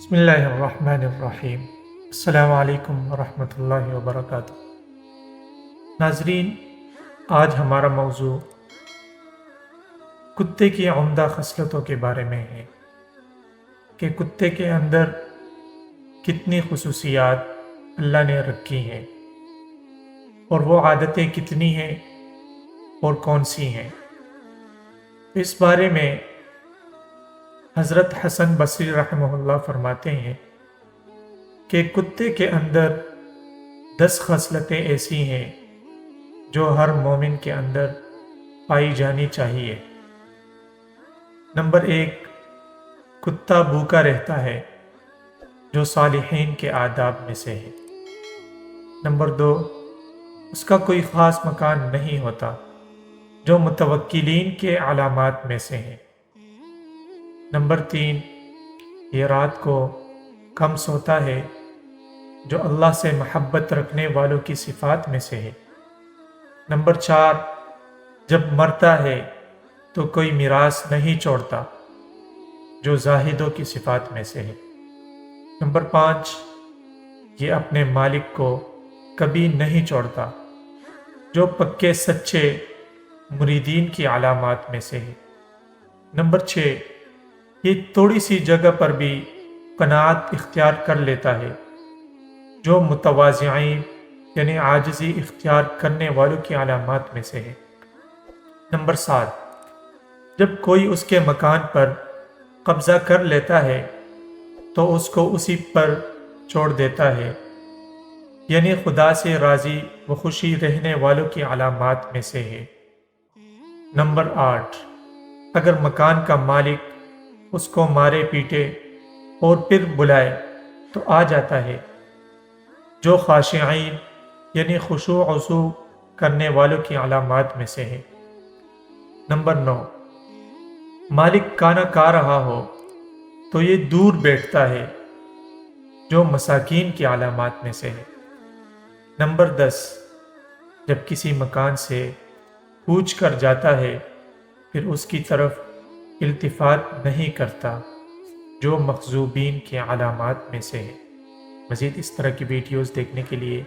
بسم اللہ الرحمن الرحیم۔ السلام علیکم ورحمۃ اللہ وبرکاتہ۔ ناظرین، آج ہمارا موضوع کتے کی عمدہ خصلتوں کے بارے میں ہے کہ کتے کے اندر کتنی خصوصیات اللہ نے رکھی ہیں اور وہ عادتیں کتنی ہیں اور کون سی ہیں۔ اس بارے میں حضرت حسن بصری رحمہ اللہ فرماتے ہیں کہ کتے کے اندر 10 خصلتیں ایسی ہیں جو ہر مومن کے اندر پائی جانی چاہیے۔ نمبر 1، کتا بھوکا رہتا ہے، جو صالحین کے آداب میں سے ہے۔ نمبر 2، اس کا کوئی خاص مکان نہیں ہوتا، جو متوکلین کے علامات میں سے ہے۔ نمبر 3، یہ رات کو کم سوتا ہے، جو اللہ سے محبت رکھنے والوں کی صفات میں سے ہے۔ نمبر 4، جب مرتا ہے تو کوئی میراث نہیں چھوڑتا، جو زاہدوں کی صفات میں سے ہے۔ نمبر 5، یہ اپنے مالک کو کبھی نہیں چھوڑتا، جو پکے سچے مریدین کی علامات میں سے ہے۔ نمبر 6، یہ تھوڑی سی جگہ پر بھی قناعت اختیار کر لیتا ہے، جو متواضعین یعنی عاجزی اختیار کرنے والوں کی علامات میں سے ہے۔ نمبر 7، جب کوئی اس کے مکان پر قبضہ کر لیتا ہے تو اس کو اسی پر چھوڑ دیتا ہے، یعنی خدا سے راضی و خوشی رہنے والوں کی علامات میں سے ہے۔ نمبر 8، اگر مکان کا مالک اس کو مارے پیٹے اور پھر بلائے تو آ جاتا ہے، جو خاشعین یعنی خشوع و خضوع کرنے والوں کی علامات میں سے ہے۔ نمبر 9، مالک کھانا کھا رہا ہو تو یہ دور بیٹھتا ہے، جو مساکین کی علامات میں سے ہے۔ نمبر 10، جب کسی مکان سے کوچ کر جاتا ہے پھر اس کی طرف التفات نہیں کرتا، جو مخذوبین کے علامات میں سے ہے۔ مزید اس طرح کی ویڈیوز دیکھنے کے لیے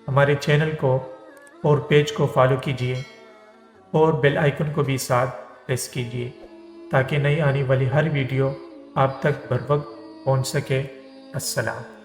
ہمارے چینل کو اور پیج کو فالو کیجیے اور بیل آئیکن کو بھی ساتھ پریس کیجیے تاکہ نئی آنے والی ہر ویڈیو آپ تک بر وقت پہنچ سکے۔ السلام۔